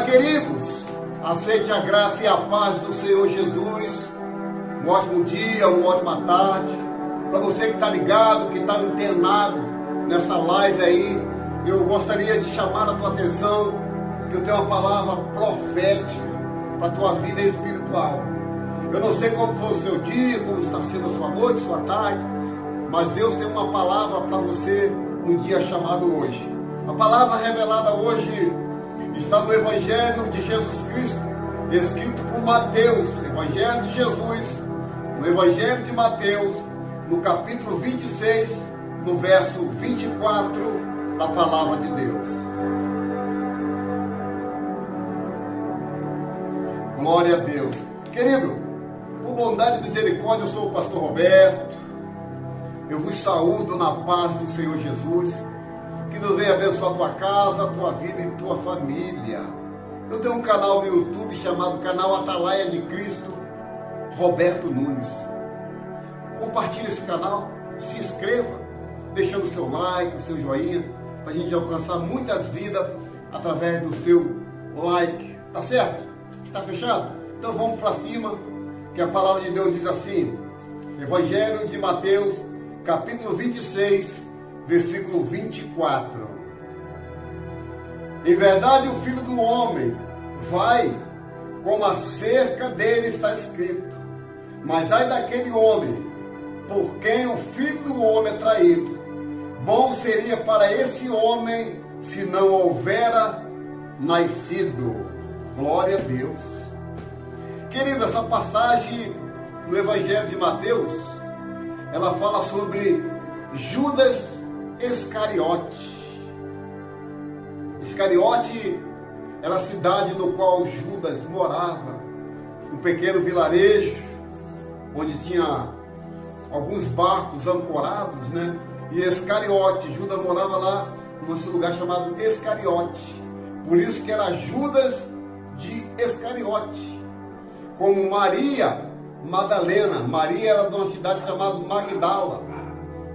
Olá, queridos, aceite a graça e a paz do Senhor Jesus. Um ótimo dia, uma ótima tarde. Para você que está ligado, que está antenado nessa live aí, eu gostaria de chamar a tua atenção que eu tenho uma palavra profética para a tua vida espiritual. Eu não sei como foi o seu dia, como está sendo a sua noite, sua tarde, mas Deus tem uma palavra para você no dia chamado hoje. A palavra revelada hoje está no Evangelho de Jesus Cristo, escrito por Mateus, Evangelho de Jesus, no Evangelho de Mateus, no capítulo 26, no verso 24 da palavra de Deus. Glória a Deus. Querido, por bondade e misericórdia, eu sou o pastor Roberto. Eu vos saúdo na paz do Senhor Jesus. Que Deus venha abençoar a tua casa, a tua vida e tua família. Eu tenho um canal no YouTube chamado Canal Atalaia de Cristo, Roberto Nunes. Compartilhe esse canal, se inscreva, deixando o seu like, o seu joinha, para a gente alcançar muitas vidas através do seu like. Tá certo? Tá fechado? Então vamos para cima, que a palavra de Deus diz assim, Evangelho de Mateus, capítulo 26, versículo 24. Em verdade, o Filho do Homem vai, como acerca dele está escrito. Mas ai daquele homem, por quem o Filho do Homem é traído. Bom seria para esse homem, se não houvera nascido. Glória a Deus. Querido, essa passagem no Evangelho de Mateus, ela fala sobre Judas Iscariote. Iscariote era a cidade no qual Judas morava, um pequeno vilarejo, onde tinha alguns barcos ancorados, né? E Iscariote, Judas morava lá, num lugar chamado Iscariote. Por isso que era Judas de Iscariote. Como Maria Madalena. Maria era de uma cidade chamada Magdala.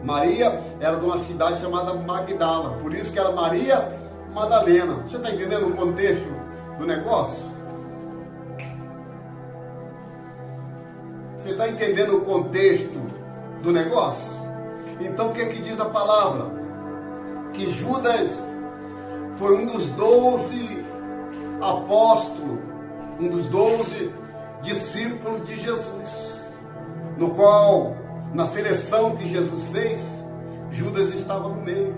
Maria era de uma cidade chamada Magdala. Por isso que era Maria Madalena. Você está entendendo o contexto do negócio? Você está entendendo o contexto do negócio? Então o que é que diz a palavra? Que Judas foi um dos 12 apóstolos, um dos 12 discípulos de Jesus, no qual, na seleção que Jesus fez, Judas estava no meio.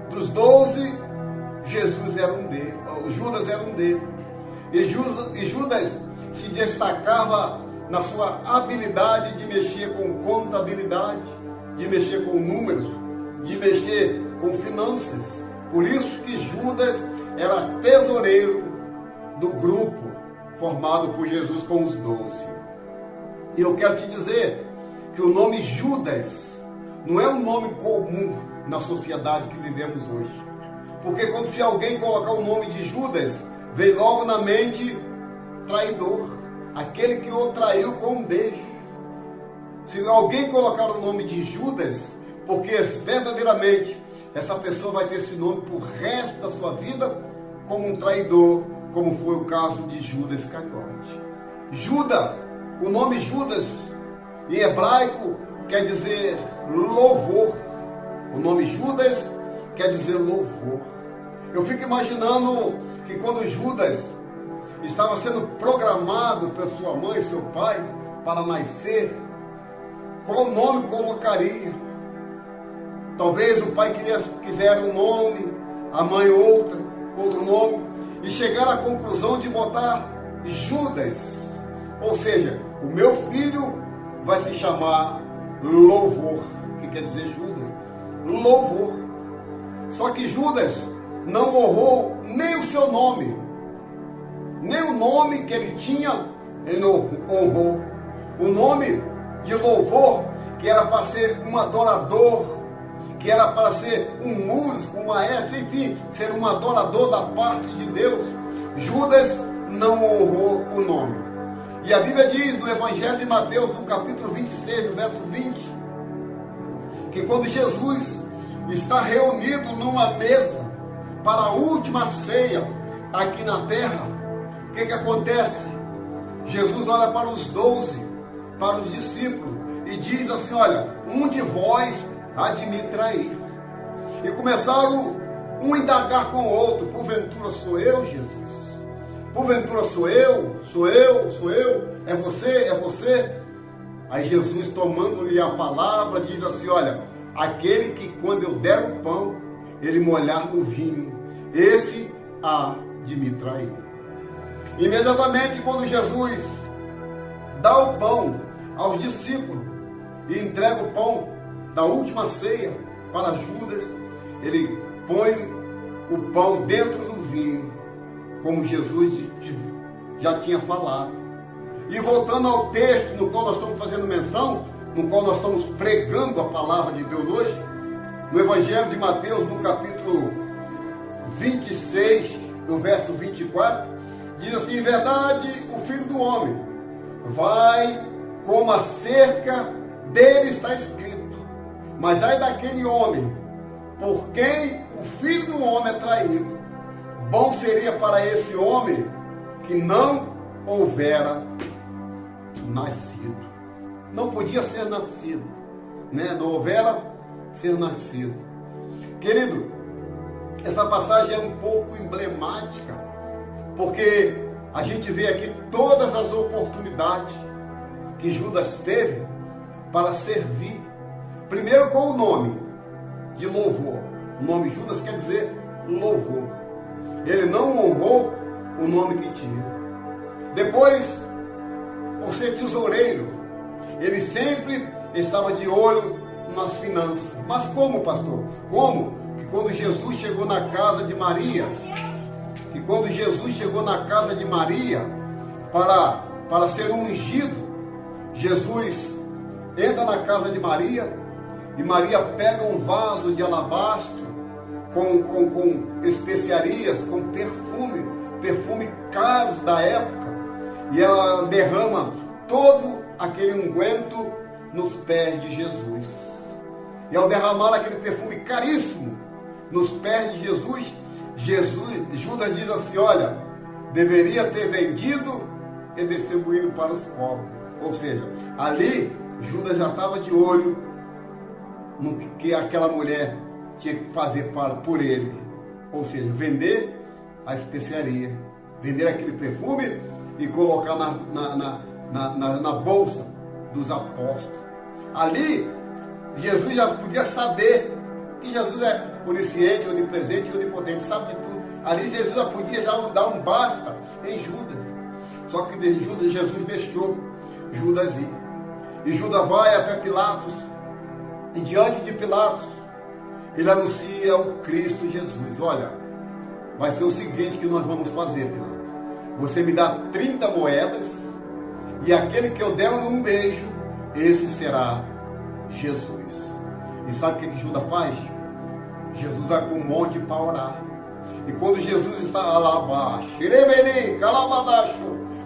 Dos 12, Judas era um deles. E Judas se destacava na sua habilidade de mexer com contabilidade, de mexer com números, de mexer com finanças. Por isso que Judas era tesoureiro do grupo formado por Jesus com os 12. E eu quero te dizer que o nome Judas não é um nome comum na sociedade que vivemos hoje. Porque quando se alguém colocar o nome de Judas, vem logo na mente traidor, aquele que o traiu com um beijo. Se alguém colocar o nome de Judas, porque verdadeiramente essa pessoa vai ter esse nome por resto da sua vida como um traidor, como foi o caso de Judas Iscariote. Judas, o nome Judas em hebraico quer dizer louvor. O nome Judas quer dizer louvor. Eu fico imaginando que quando Judas estava sendo programado por sua mãe e seu pai para nascer, qual nome colocaria? Talvez o pai quisera um nome, a mãe outro nome, e chegar à conclusão de botar Judas. Ou seja, o meu filho vai se chamar Louvor, que quer dizer Judas, louvor. Só que Judas não honrou nem o seu nome, nem o nome que ele tinha, ele não honrou. O nome de louvor, que era para ser um adorador, que era para ser um músico, um maestro, enfim, ser um adorador da parte de Deus, Judas não honrou o nome. E a Bíblia diz no Evangelho de Mateus, no capítulo 26, no verso 20, que quando Jesus está reunido numa mesa para a última ceia, aqui na terra, o que acontece? Jesus olha para os 12, para os discípulos, e diz assim: olha, um de vós há de me trair. E começaram um a indagar com o outro: porventura sou eu, Jesus? Porventura sou eu? Sou eu? É você? Aí Jesus, tomando-lhe a palavra, diz assim: olha, aquele que quando eu der o pão, ele molhar no vinho, esse há de me trair. Imediatamente, quando Jesus dá o pão aos discípulos e entrega o pão da última ceia para Judas, ele põe o pão dentro do vinho, como Jesus já tinha falado. E voltando ao texto no qual nós estamos fazendo menção, no qual nós estamos pregando a palavra de Deus hoje, no Evangelho de Mateus, no capítulo 26, no verso 24, diz assim: em verdade, o Filho do Homem vai como a cerca dele está escrito, mas ai daquele homem por quem o Filho do Homem é traído. Bom seria para esse homem que não houvera nascido. Não podia ser nascido, né? Não houvera ser nascido. Querido, essa passagem é um pouco emblemática, porque a gente vê aqui todas as oportunidades que Judas teve para servir. Primeiro com o nome de louvor. O nome Judas quer dizer louvor. Ele não honrou o nome que tinha. Depois, por ser tesoureiro, ele sempre estava de olho nas finanças. Mas como, pastor? Como? Que quando Jesus chegou na casa de Maria, para ser ungido, Jesus entra na casa de Maria, e Maria pega um vaso de alabastro com especiarias, com perfume caros da época, e ela derrama todo aquele unguento nos pés de Jesus. E ao derramar aquele perfume caríssimo nos pés de Jesus, Judas diz assim: olha, deveria ter vendido e distribuído para os pobres. Ou seja, ali Judas já estava de olho no que aquela mulher tinha que fazer por ele. Ou seja, vender a especiaria, vender aquele perfume e colocar na bolsa dos apóstolos. Ali, Jesus já podia saber que Jesus é onisciente, onipresente e onipotente, sabe de tudo. Ali Jesus já podia dar um basta em Judas. Só que Jesus deixou Judas ir. E Judas vai até Pilatos, e diante de Pilatos, ele anuncia o Cristo Jesus. olha, vai ser o seguinte que nós vamos fazer, Pilatos. Você me dá 30 moedas, e aquele que eu der um beijo, esse será Jesus. E sabe o que Judas faz? Jesus vai para um monte para orar. E quando Jesus está lá abaixo,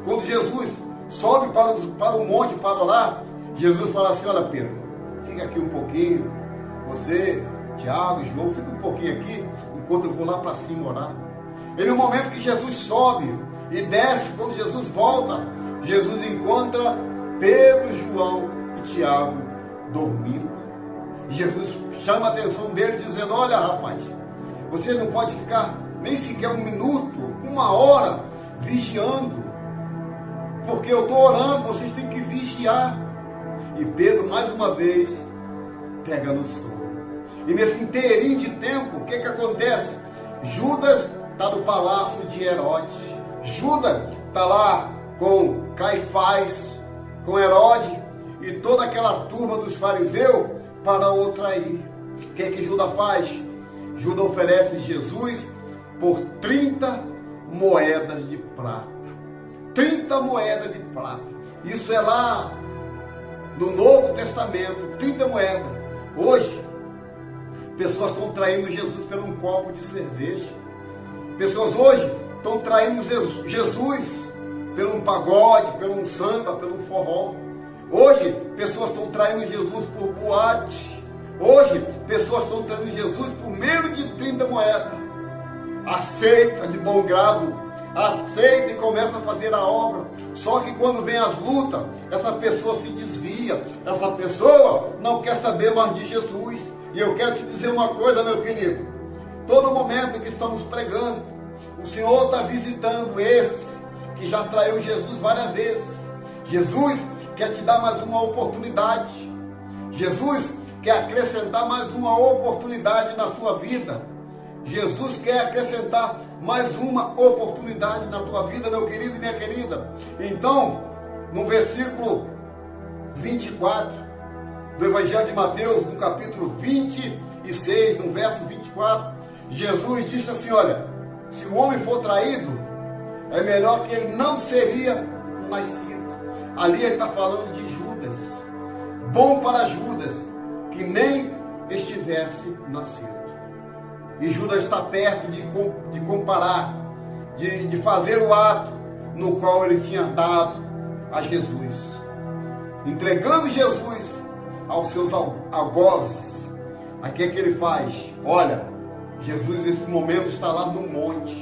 quando Jesus sobe para o monte para orar, Jesus fala assim: olha, Pedro, fica aqui um pouquinho. Você, Tiago, João, fica um pouquinho aqui, enquanto eu vou lá para cima orar. E no momento que Jesus sobe e desce, quando Jesus volta, Jesus encontra Pedro, João e Tiago dormindo. Jesus chama a atenção dele, dizendo: olha, rapaz, você não pode ficar nem sequer um minuto, uma hora vigiando, porque eu estou orando, vocês têm que vigiar. E Pedro, mais uma vez, pega no sono. E nesse inteirinho de tempo, o que acontece? Judas está no palácio de Herodes. Judas está lá com Caifás, com Herodes e toda aquela turma dos fariseus para o trair. O que Judas faz? Judas oferece Jesus por 30 moedas de prata. 30 moedas de prata. Isso é lá no Novo Testamento, 30 moedas. Hoje, pessoas estão traindo Jesus por um copo de cerveja. Pessoas hoje estão traindo Jesus por um pagode, por um samba, por um forró. Hoje, pessoas estão traindo Jesus por boate. Hoje, pessoas estão traindo Jesus por menos de 30 moedas. aceita de bom grado, aceita e começa a fazer a obra. Só que quando vem as lutas, essa pessoa se desvia, essa pessoa não quer saber mais de Jesus. E eu quero te dizer uma coisa, meu querido, todo momento que estamos pregando, o Senhor está visitando esse que já traiu Jesus várias vezes. Jesus quer te dar mais uma oportunidade. Jesus quer acrescentar mais uma oportunidade na sua vida. Jesus quer acrescentar mais uma oportunidade na tua vida, meu querido e minha querida. Então, no versículo 24 do Evangelho de Mateus, no capítulo 26, no verso 24, Jesus disse assim, olha, se o homem for traído, é melhor que ele não seria nascido. Ali ele está falando de Judas. Bom para Judas, que nem estivesse nascido. E Judas está perto de comparar, de fazer o ato no qual ele tinha dado a Jesus. Entregando Jesus aos seus algozes. Aqui é que ele faz. Olha, Jesus nesse momento está lá no monte.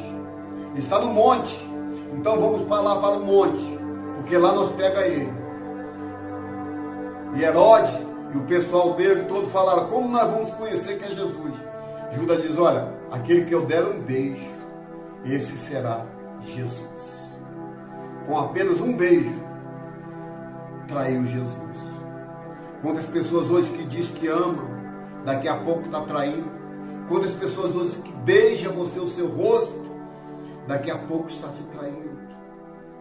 Ele está no monte. Então vamos para lá para o monte. Porque lá nós pega ele. E Herodes e o pessoal dele todos falaram, como nós vamos conhecer que é Jesus? Judas diz, olha, aquele que eu der um beijo, esse será Jesus. Com apenas um beijo, traiu Jesus. Quantas pessoas hoje que diz que amam, daqui a pouco está traindo. Quantas pessoas hoje que beijam você o seu rosto, daqui a pouco está te traindo.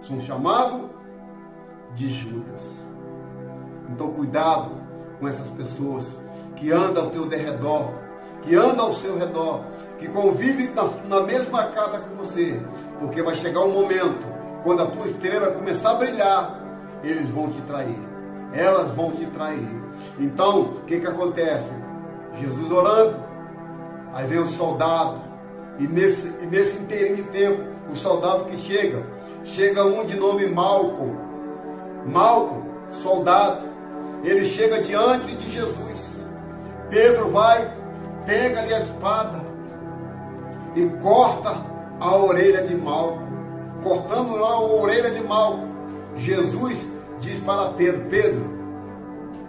São chamados de Judas. Então cuidado com essas pessoas que andam ao teu derredor, que andam ao seu redor, que convivem na mesma casa que você, porque vai chegar um momento, quando a tua estrela começar a brilhar, eles vão te trair, elas vão te trair. Então, o que acontece? Jesus orando, aí vem o soldado, e nesse inteirinho de tempo, o soldado que chega um de nome Malco, soldado, ele chega diante de Jesus. Pedro vai, pega-lhe a espada e corta a orelha de Malco. Cortando lá a orelha de Malco, Jesus diz para Pedro, Pedro,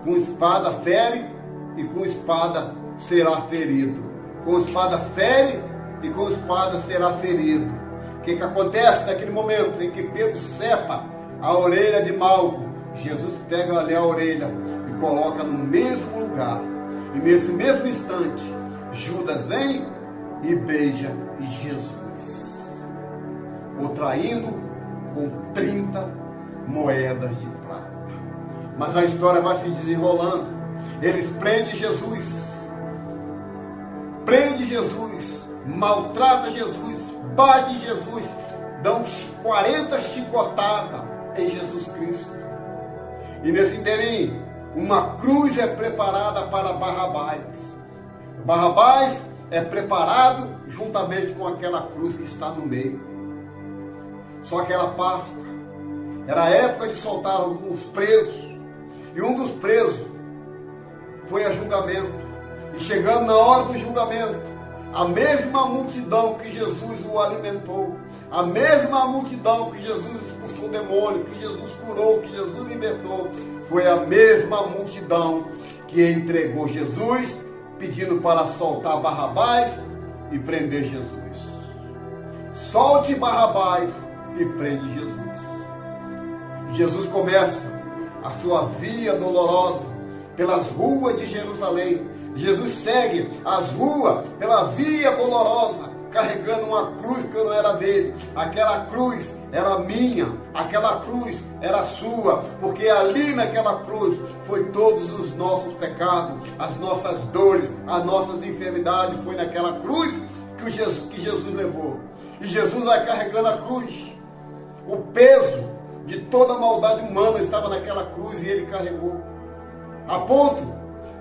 com espada fere e com espada será ferido. Com espada fere e com espada será ferido. O que acontece naquele momento em que Pedro cepa a orelha de Malco? Jesus pega ali a orelha e coloca no mesmo lugar. E nesse mesmo instante, Judas vem e beija Jesus, o traindo com 30 moedas de prata. Mas a história vai se desenrolando. Eles prendem Jesus, maltrata Jesus, bate Jesus, dão 40 chicotadas em Jesus Cristo. E nesse inteirinho, uma cruz é preparada para Barrabás. Barrabás é preparado juntamente com aquela cruz que está no meio. Só que era Páscoa, era a época de soltar os presos. E um dos presos foi a julgamento. E chegando na hora do julgamento, a mesma multidão que Jesus o alimentou, a mesma multidão que Jesus expulsou o demônio, que Jesus curou, que Jesus libertou, foi a mesma multidão que entregou Jesus, pedindo para soltar Barrabás e prender Jesus. Solte Barrabás e prende Jesus. Jesus começa a sua via dolorosa pelas ruas de Jerusalém. Jesus segue as ruas pela via dolorosa, carregando uma cruz que não era dele. Aquela cruz era minha, aquela cruz era sua, porque ali naquela cruz foi todos os nossos pecados, as nossas dores, as nossas enfermidades. Foi naquela cruz que Jesus levou. E Jesus vai carregando a cruz. O peso de toda a maldade humana estava naquela cruz e ele carregou. A ponto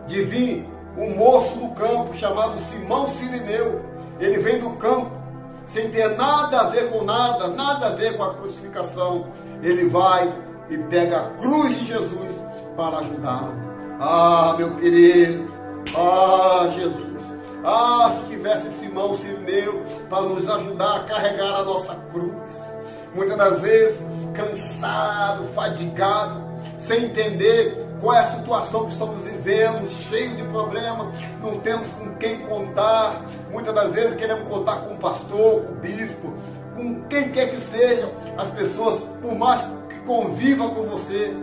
de vir um moço no campo chamado Simão Cirineu. Ele vem do campo sem ter nada a ver com nada a ver com a crucificação. Ele vai e pega a cruz de Jesus para ajudá-lo. Ah, meu querido, ah, Jesus, Ah, se tivesse Simão Sirineu para nos ajudar a carregar a nossa cruz. Muitas das vezes, cansado, fadigado, sem entender qual é a situação que estamos vivendo, cheio de problemas, não temos com quem contar. Muitas das vezes queremos contar com o pastor, com o bispo, com quem quer que seja. As pessoas, por mais que convivam com você,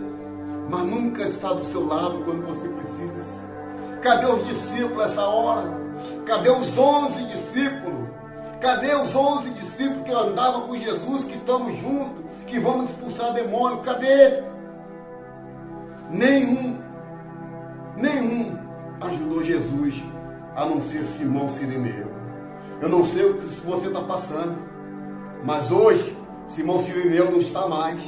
mas nunca está do seu lado quando você precisa. Cadê os discípulos essa hora? Cadê os 11 discípulos? Cadê os 11 discípulos que andavam com Jesus, que estamos juntos, que vamos expulsar demônio? Cadê? Nenhum ajudou Jesus, a não ser Simão Sirineu. Eu não sei o que você está passando, mas hoje Simão Sirineu não está mais.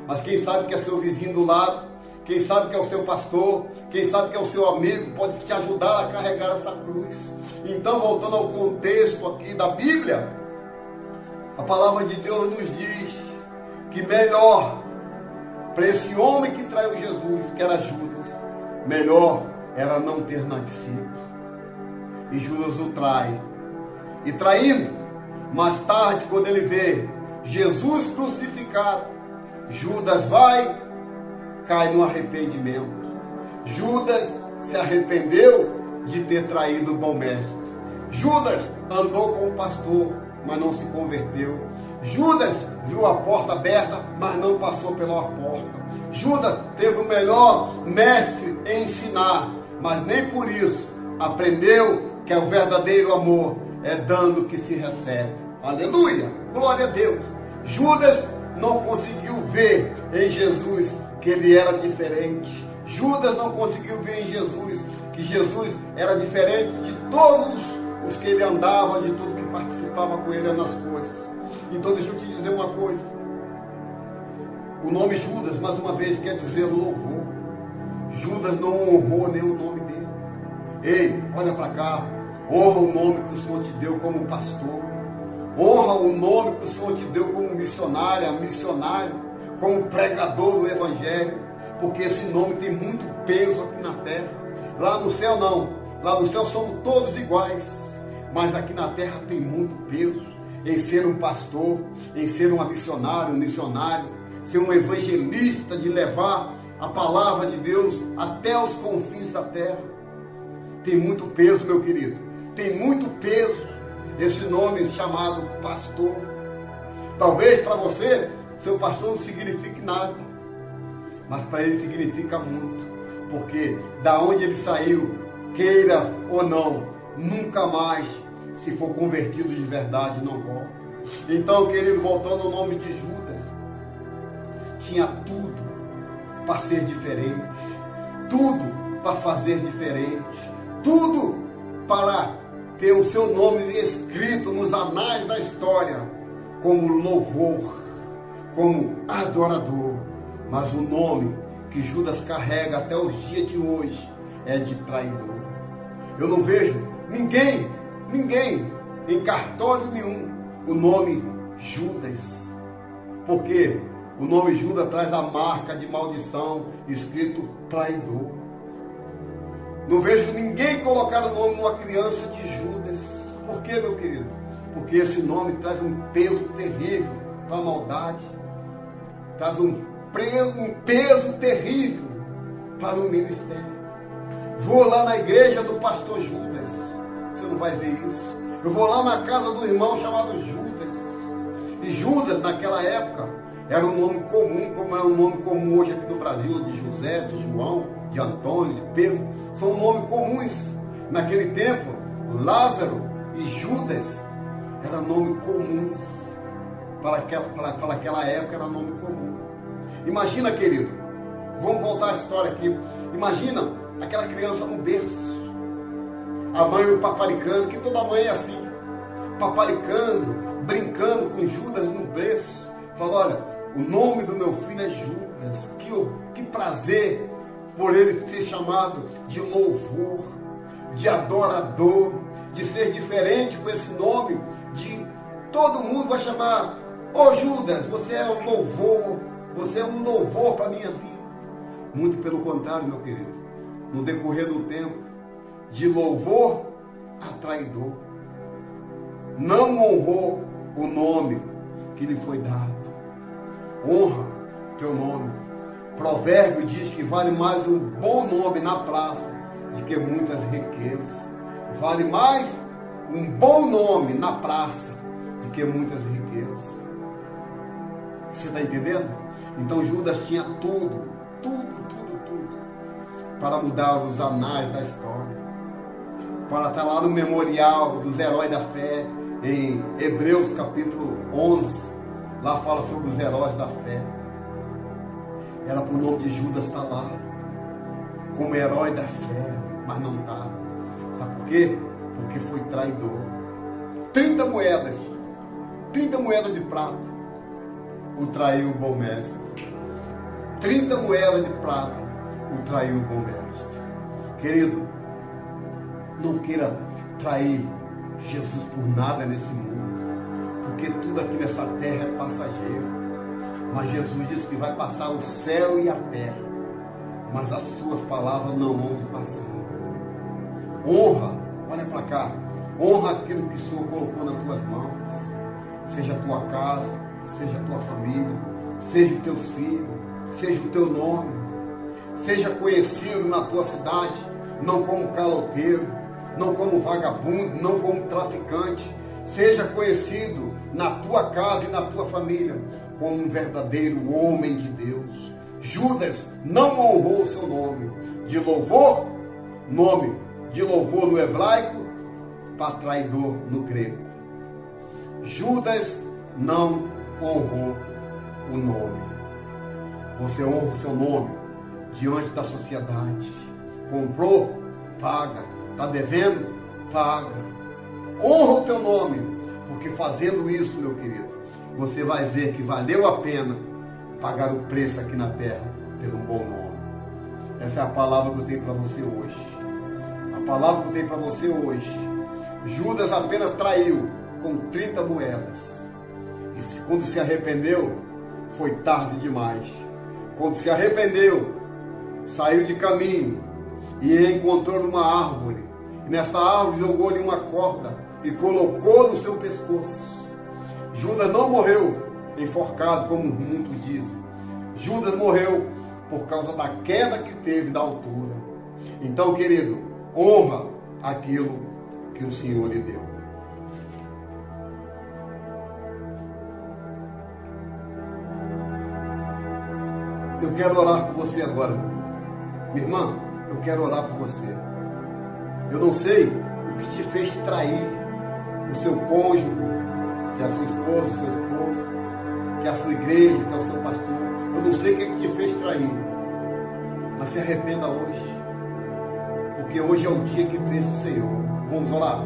Mas quem sabe que é seu vizinho do lado, quem sabe que é o seu pastor, quem sabe que é o seu amigo, pode te ajudar a carregar essa cruz. Então, voltando ao contexto aqui da Bíblia, a palavra de Deus nos diz que melhor para esse homem que traiu Jesus, que era Judas, melhor era não ter nascido. E Judas o trai. E traindo, mais tarde, quando ele vê Jesus crucificado, Judas cai no arrependimento. Judas se arrependeu de ter traído o bom mestre. Judas andou com o pastor, mas não se converteu. Judas viu a porta aberta, mas não passou pela porta. Judas teve o melhor mestre em ensinar, mas nem por isso aprendeu que o verdadeiro amor é dando que se recebe. Aleluia! Glória a Deus! Judas não conseguiu ver em Jesus que ele era diferente. Judas não conseguiu ver em Jesus que Jesus era diferente de todos os que ele andava, de tudo que participava com ele nas coisas. Então deixa eu te dizer uma coisa. O nome Judas, mais uma vez, quer dizer louvor. Judas não honrou nem o nome dele. Ei, olha para cá. Honra o nome que o Senhor te deu como pastor. Honra o nome que o Senhor te deu como missionário, como pregador do Evangelho. Porque esse nome tem muito peso aqui na terra. Lá no céu não. Lá no céu somos todos iguais. Mas aqui na terra tem muito peso em ser um pastor, em ser um missionário, ser um evangelista, de levar a palavra de Deus até os confins da terra. Tem muito peso, meu querido. Tem muito peso esse nome chamado pastor. Talvez para você, seu pastor não signifique nada, mas para ele significa muito. Porque da onde ele saiu, queira ou não, nunca mais, se for convertido de verdade, não volta. Então, querido, voltando ao nome de Judas, tinha tudo para ser diferente, tudo para fazer diferente, tudo para ter o seu nome escrito nos anais da história, como louvor, como adorador. Mas o nome que Judas carrega até os dias de hoje é de traidor. Eu não vejo ninguém em cartório nenhum o nome Judas, porque o nome Judas traz a marca de maldição escrito traidor. Não vejo ninguém colocar o nome numa criança de Judas. Por quê, meu querido? Porque esse nome traz um peso terrível para a maldade, traz um peso terrível para o ministério. Vou lá na igreja do pastor Judas, você não vai ver isso. Eu vou lá na casa do irmão chamado Judas. E Judas, naquela época, era um nome comum, como é um nome comum hoje aqui no Brasil, de José, de João, de Antônio, de Pedro. São nomes comuns. Naquele tempo, Lázaro e Judas eram nomes comuns. Para aquela época, era nome comum. Imagina, querido, vamos voltar à história aqui. Imagina aquela criança no berço, a mãe paparicando, que toda mãe é assim, paparicando, brincando com Judas no berço. Falou: olha, o nome do meu filho é Judas. Que prazer por ele ser chamado de louvor, de adorador, de ser diferente com esse nome. Todo mundo vai chamar: ô Judas, você é um louvor, você é um louvor para a minha vida. Muito pelo contrário, meu querido. No decorrer do tempo, de louvor traidor. Não honrou o nome que lhe foi dado. Honra teu nome. Provérbio diz que vale mais um bom nome na praça do que muitas riquezas. Vale mais um bom nome na praça do que muitas riquezas. Você está entendendo? Então Judas tinha tudo para mudar os anais da história, para estar lá no memorial dos heróis da fé, em Hebreus capítulo 11, lá fala sobre os heróis da fé. Era para o nome de Judas estar lá, como herói da fé, mas não está. Sabe por quê? Porque foi traidor. 30 moedas de prata, o traiu o bom mestre. 30 moedas de prata, o traiu o bom mestre. Querido, não queira trair Jesus por nada nesse mundo, porque tudo aqui nessa terra é passageiro. Mas Jesus disse que vai passar o céu e a terra, mas as suas palavras não vão passar. Honra, olha para cá, honra aquilo que o Senhor colocou nas tuas mãos, seja a tua casa, seja a tua família, seja os teus filhos, seja o teu nome, seja conhecido na tua cidade, não como caloteiro, não como vagabundo, não como traficante, seja conhecido na tua casa e na tua família como um verdadeiro homem de Deus. Judas não honrou o seu nome de louvor, no hebraico, para traidor no grego. Judas não honrou o nome. Você honra o seu nome diante da sociedade. Comprou? Paga. Está devendo? Paga. Honra o teu nome, porque fazendo isso, meu querido, você vai ver que valeu a pena pagar o preço aqui na terra pelo bom nome. Essa é a palavra que eu tenho para você hoje. A palavra que eu tenho para você hoje. Judas apenas traiu com 30 moedas. E quando se arrependeu, foi tarde demais. Quando se arrependeu, saiu de caminho e encontrou uma árvore. E nessa árvore jogou-lhe uma corda e colocou no seu pescoço. Judas não morreu enforcado, como muitos dizem. Judas morreu por causa da queda que teve da altura. Então, querido, honra aquilo que o Senhor lhe deu. Eu quero orar por você agora. Minha irmã, eu quero orar por você. Eu não sei o que te fez trair o seu cônjuge, que é a sua esposa, o seu esposo, que é a sua igreja, que é o seu pastor. Eu não sei o que te fez trair. Mas se arrependa hoje. Porque hoje é o dia que fez o Senhor. Vamos orar?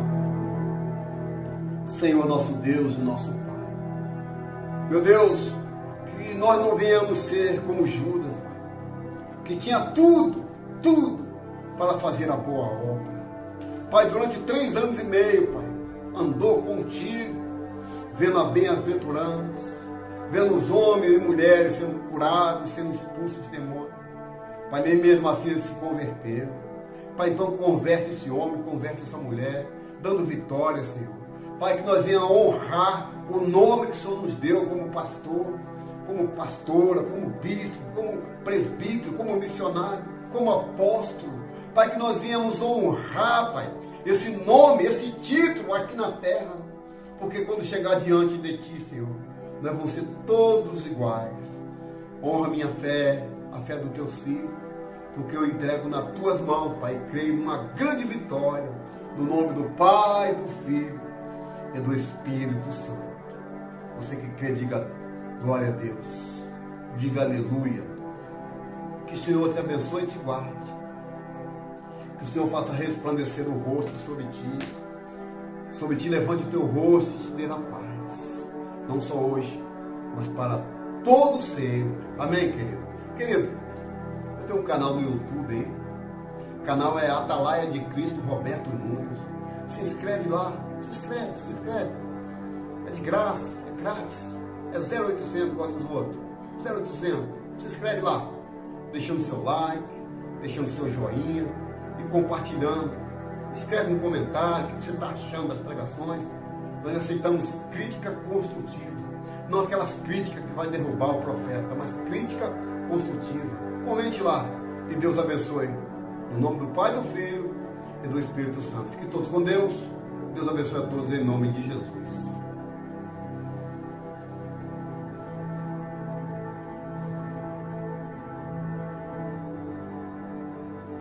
Senhor, nosso Deus e nosso Pai. Meu Deus, que nós não venhamos ser como Judas, Pai, que tinha tudo para fazer a boa obra. Pai, durante 3 anos e meio, Pai, andou contigo, vendo a bem-aventurança, vendo os homens e mulheres sendo curados, sendo expulsos de demônios. Pai, nem mesmo assim eles se converteram. Pai, então converte esse homem, converte essa mulher, dando vitória, Senhor. Pai, que nós venhamos honrar o nome que o Senhor nos deu como pastor, como pastora, como bispo, como presbítero, como missionário, como apóstolo. Pai, que nós venhamos honrar, Pai, esse nome, esse título aqui na terra. Porque quando chegar diante de Ti, Senhor, nós vamos ser todos iguais. Honra a minha fé, a fé dos Teus filhos, porque eu entrego nas Tuas mãos, Pai, e creio numa grande vitória, no nome do Pai, do Filho e do Espírito Santo. Você que crê, diga glória a Deus, diga aleluia. Que o Senhor te abençoe e te guarde. Que o Senhor faça resplandecer o rosto sobre ti, levante o teu rosto e te dê a paz. Não só hoje, mas para todo sempre. Amém, querido? Querido, eu tenho um canal no YouTube aí. O canal é Atalaia de Cristo Roberto Nunes. Se inscreve lá. Se inscreve. É de graça, é grátis. É 0800, igual dos outros. 0800. Se inscreve lá. Deixando seu like, deixando seu joinha e compartilhando Escreve no comentário o que você está achando das pregações. Nós aceitamos crítica construtiva. Não aquelas críticas que vai derrubar o profeta, mas crítica construtiva. Comente lá e Deus abençoe. No nome do Pai, do Filho e do Espírito Santo. Fiquem todos com Deus. Deus abençoe a todos em nome de Jesus.